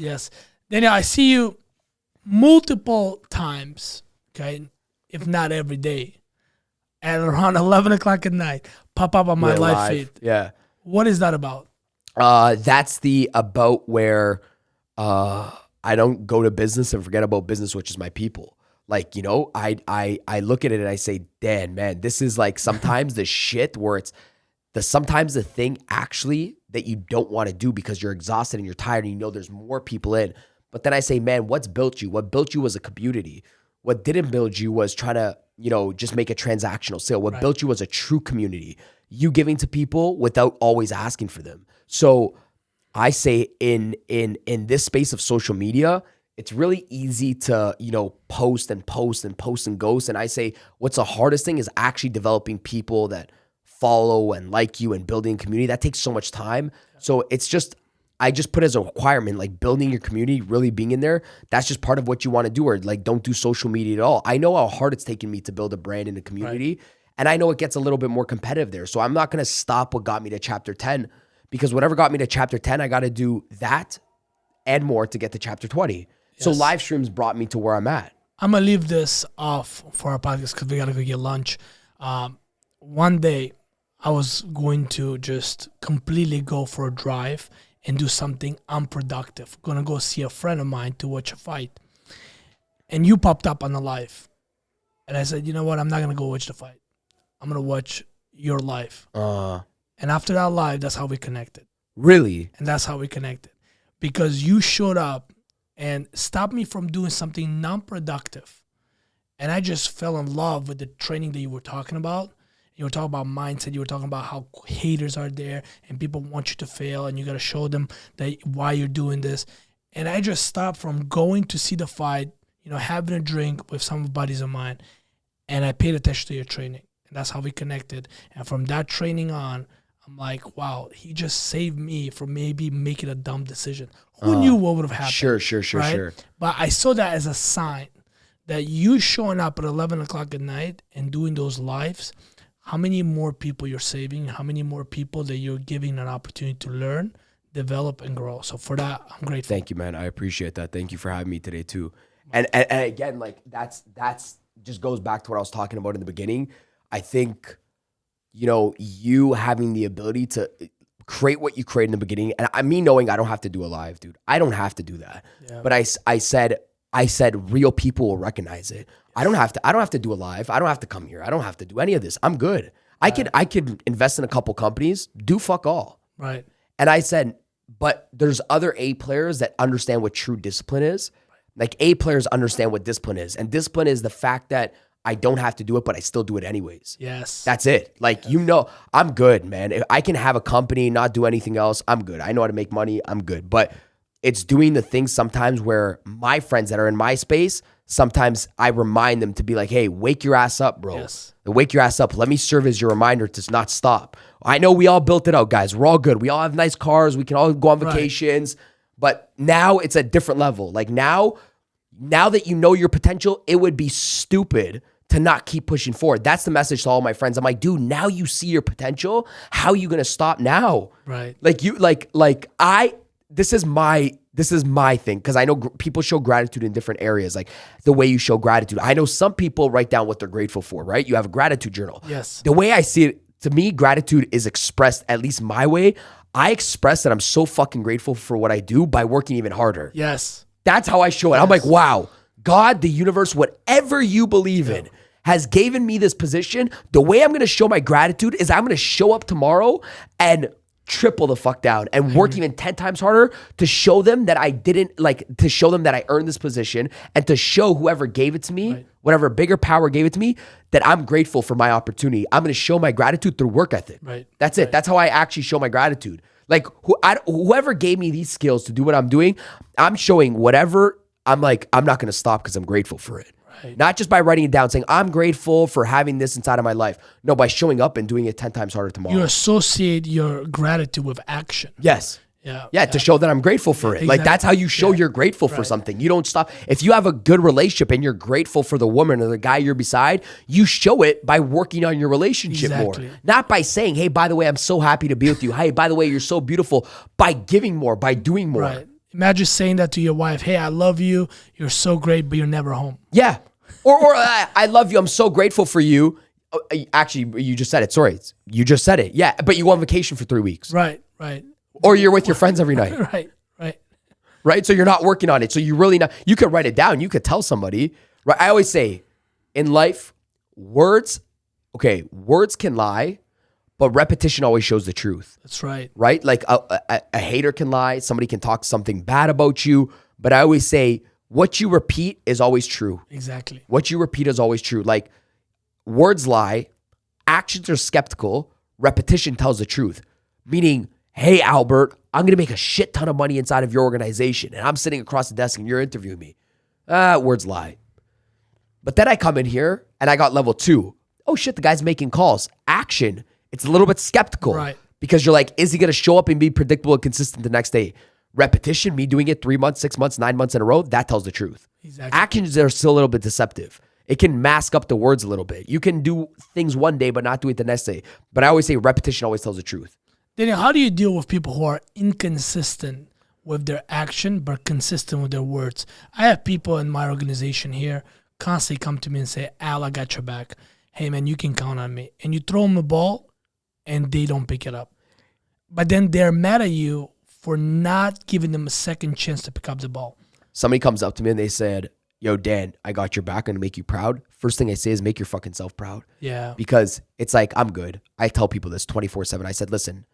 Daniel, I see you multiple times, okay, if not every day, at around 11 o'clock at night, pop up on my live feed. Yeah. What is that about? That's the about where I don't go to business and forget about business, which is my people. Like, you know, I look at it and I say, Dan, man, this is like sometimes the shit where it's sometimes the thing actually that you don't want to do because you're exhausted and you're tired and you know there's more people in. But then I say, man, what's built you? What built you was a community. What didn't build you was trying to, you know, just make a transactional sale. What built you was a true community. You giving to people without always asking for them. So I say in this space of social media, it's really easy to, you know, post and ghost. And I say what's the hardest thing is actually developing people that follow and like you and building a community. That takes so much time. So it's just, I just put as a requirement, like building your community, really being in there. That's just part of what you want to do, or like don't do social media at all. I know how hard it's taken me to build a brand in a community. And I know it gets a little bit more competitive there. So I'm not going to stop what got me to chapter 10 because whatever got me to chapter 10, I got to do that and more to get to chapter 20. So live streams brought me to where I'm at. I'm going to leave this off for our podcast because we got to go get lunch. One day I was going to just completely go for a drive and do something unproductive. Going to go see a friend of mine to watch a fight. And you popped up on the live. And I said, you know what? I'm not going to go watch the fight. I'm going to watch your live. And after that live, that's how we connected. Really? And that's how we connected. Because you showed up and stopped me from doing something non-productive. And I just fell in love with the training that you were talking about. You were talking about mindset. You were talking about how haters are there and people want you to fail and you got to show them that why you're doing this. And I just stopped from going to see the fight, you know, having a drink with some buddies of mine. And I paid attention to your training. And that's how we connected. And from that training on, I'm like, wow, he just saved me from maybe making a dumb decision. Who knew what would have happened? Sure. But I saw that as a sign that you showing up at 11 o'clock at night and doing those lives, how many more people you're saving, how many more people that you're giving an opportunity to learn, develop, and grow. So for that, I'm grateful. Thank you, man. I appreciate that. Thank you for having me today too. And again, like that's just goes back to what I was talking about in the beginning. I think, you know, you having the ability to create what you create in the beginning, and I mean knowing I don't have to do a live, dude. I don't have to do that. Yeah. But I said real people will recognize it. I don't have to do a live. I don't have to come here. I don't have to do any of this. I'm good. I could invest in a couple companies, do fuck all. Right. And I said, but there's other A players that understand what true discipline is. Like A players understand what discipline is. And discipline is the fact that I don't have to do it, but I still do it anyways. Yes. That's it. Like, you know, I'm good, man. If I can have a company, not do anything else, I'm good. I know how to make money. I'm good. But it's doing the things sometimes where my friends that are in my space, sometimes I remind them to be like, hey, wake your ass up, bro. Yes. Wake your ass up. Let me serve as your reminder to not stop. I know we all built it out, guys. We're all good. We all have nice cars. We can all go on vacations. Right. But now it's a different level. Like now that you know your potential, it would be stupid to not keep pushing forward. That's the message to all my friends. I'm like, dude, now you see your potential. How are you going to stop now? Right. This is my thing. Cause I know people show gratitude in different areas. Like the way you show gratitude. I know some people write down what they're grateful for, right? You have a gratitude journal. Yes. The way I see it, to me, gratitude is expressed, at least my way. I express that I'm so fucking grateful for what I do by working even harder. Yes. That's how I show it. Yes. I'm like, wow, God, the universe, whatever you believe in, has given me this position. The way I'm going to show my gratitude is I'm going to show up tomorrow and triple the fuck down and work even 10 times harder to show them that to show them that I earned this position and to show whoever gave it to me, whatever bigger power gave it to me, that I'm grateful for my opportunity. I'm going to show my gratitude through work ethic. Right. That's it. That's how I actually show my gratitude. Like whoever gave me these skills to do what I'm doing, I'm showing whatever. I'm like, I'm not going to stop because I'm grateful for it. Right. Not just by writing it down saying, I'm grateful for having this inside of my life. No, by showing up and doing it 10 times harder tomorrow. You associate your gratitude with action. Yes. Yeah. Yeah, to show that I'm grateful for it. Exactly. Like that's how you show you're grateful for something. You don't stop. If you have a good relationship and you're grateful for the woman or the guy you're beside, you show it by working on your relationship more. Not by saying, hey, by the way, I'm so happy to be with you. Hey, by the way, you're so beautiful. By giving more, by doing more. Right. Imagine saying that to your wife. Hey, I love you. You're so great, but you're never home. Yeah. Or I love you. I'm so grateful for you. Actually, you just said it. Sorry. You just said it. Yeah. But you go on vacation for 3 weeks. Right. Right. Or you're with your friends every night. Right. Right. Right? So you're not working on it. So you really not, you could write it down. You could tell somebody, right? I always say in life, words can lie, but repetition always shows the truth. That's right. Right? Like a hater can lie. Somebody can talk something bad about you. But I always say what you repeat is always true. Exactly. What you repeat is always true. Like words lie, actions are skeptical, repetition tells the truth. Meaning, hey, Albert, I'm going to make a shit ton of money inside of your organization. And I'm sitting across the desk and you're interviewing me. Words lie. But then I come in here and I got level 2. Oh shit, the guy's making calls. Action. It's a little bit skeptical. Right. Because you're like, is he going to show up and be predictable and consistent the next day? Repetition, me doing it 3 months, 6 months, 9 months in a row, that tells the truth. Exactly. Actions are still a little bit deceptive. It can mask up the words a little bit. You can do things one day but not do it the next day. But I always say repetition always tells the truth. Daniel, how do you deal with people who are inconsistent with their action but consistent with their words? I have people in my organization here constantly come to me and say, Al, I got your back. Hey, man, you can count on me. And you throw them the ball and they don't pick it up. But then they're mad at you for not giving them a second chance to pick up the ball. Somebody comes up to me and they said, yo, Dan, I got your back. I'm going to make you proud. First thing I say is make your fucking self proud. Yeah. Because it's like, I'm good. I tell people this 24/7. I said, listen,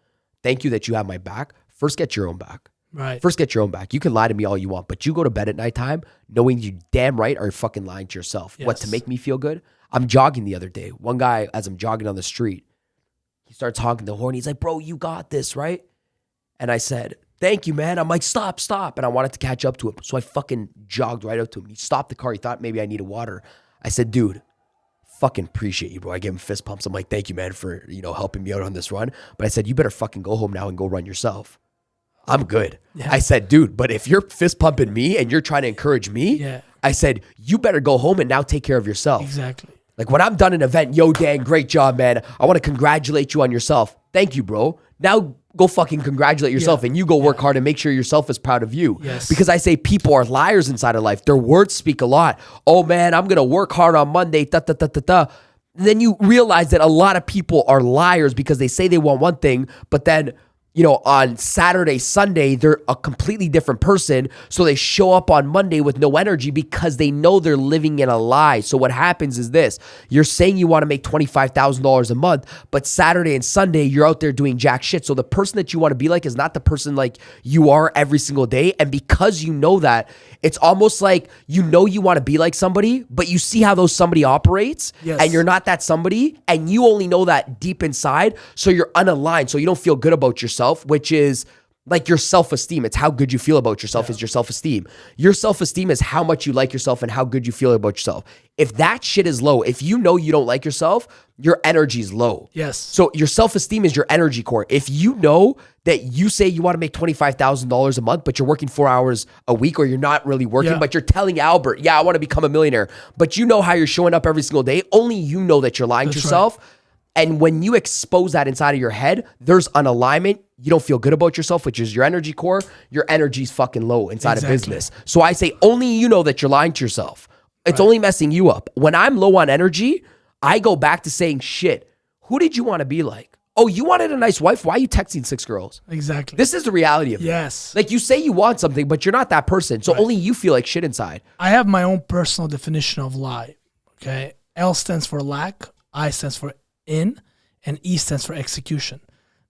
thank you that you have my back. First, get your own back. Right. First, get your own back. You can lie to me all you want, but you go to bed at nighttime knowing you damn right are fucking lying to yourself. Yes. What, to make me feel good? I'm jogging the other day. One guy, as I'm jogging on the street, he starts honking the horn. He's like, bro, you got this, right? And I said, thank you, man. I'm like, stop. And I wanted to catch up to him. So I fucking jogged right up to him. He stopped the car. He thought maybe I needed water. I said, dude, fucking appreciate you, bro. I gave him fist pumps. I'm like, thank you, man, for, helping me out on this run. But I said, you better fucking go home now and go run yourself. I'm good. Yeah. I said, dude, but if you're fist pumping me and you're trying to encourage me, I said, you better go home and now take care of yourself. Exactly. Like when I'm done an event, yo, Dan, great job, man. I want to congratulate you on yourself. Thank you, bro. Now go fucking congratulate yourself and you go work hard and make sure yourself is proud of you. Yes. Because I say people are liars inside of life. Their words speak a lot. Oh man, I'm going to work hard on Monday. Then you realize that a lot of people are liars because they say they want one thing, but then on Saturday, Sunday, they're a completely different person. So they show up on Monday with no energy because they know they're living in a lie. So what happens is this. You're saying you want to make $25,000 a month, but Saturday and Sunday, you're out there doing jack shit. So the person that you want to be like is not the person like you are every single day. And because you know that, it's almost like you want to be like somebody, but you see how those somebody operates and you're not that somebody. And you only know that deep inside. So you're unaligned. So you don't feel good about yourself. Which is like your self-esteem. It's how good you feel about yourself is your self-esteem. Your self-esteem is how much you like yourself and how good you feel about yourself. If that shit is low, if you know you don't like yourself, your energy is low. Yes. So your self-esteem is your energy core. If you know that you say you want to make $25,000 a month, but you're working 4 hours a week or you're not really working, but you're telling Albert, I want to become a millionaire, but you know how you're showing up every single day, only you know that you're lying to yourself. Right. And when you expose that inside of your head, there's an alignment. You don't feel good about yourself, which is your energy core. Your energy's fucking low inside of business. So I say only you know that you're lying to yourself. It's only messing you up. When I'm low on energy, I go back to saying, shit, who did you want to be like? Oh, you wanted a nice wife? Why are you texting 6 girls? Exactly. This is the reality of it. Yes. Like you say you want something, but you're not that person. So only you feel like shit inside. I have my own personal definition of lie. Okay. L stands for lack. I stands for in. And E stands for execution.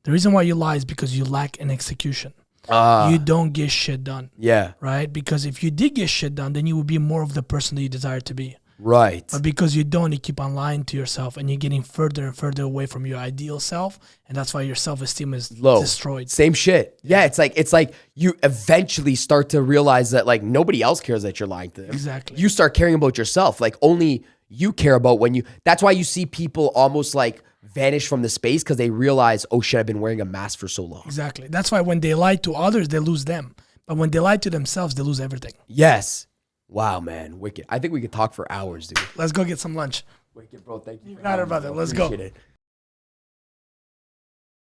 The reason why you lie is because you lack an execution. You don't get shit done. Yeah. Right? Because if you did get shit done, then you would be more of the person that you desire to be. Right. But because you don't, you keep on lying to yourself, and you're getting further and further away from your ideal self, and that's why your self-esteem is Low. destroyed. Same shit. Yeah, it's like you eventually start to realize that like nobody else cares that you're lying to them. Exactly. You start caring about yourself. Like only you care about when you. That's why you see people almost like vanish from the space because they realize, oh shit, I've been wearing a mask for so long. Exactly. That's why when they lie to others, they lose them. But when they lie to themselves, they lose everything. Yes. Wow, man, wicked. I think we could talk for hours, dude. Let's go get some lunch. Wicked, bro. Thank you. You got it, brother. Let's go. Appreciate it.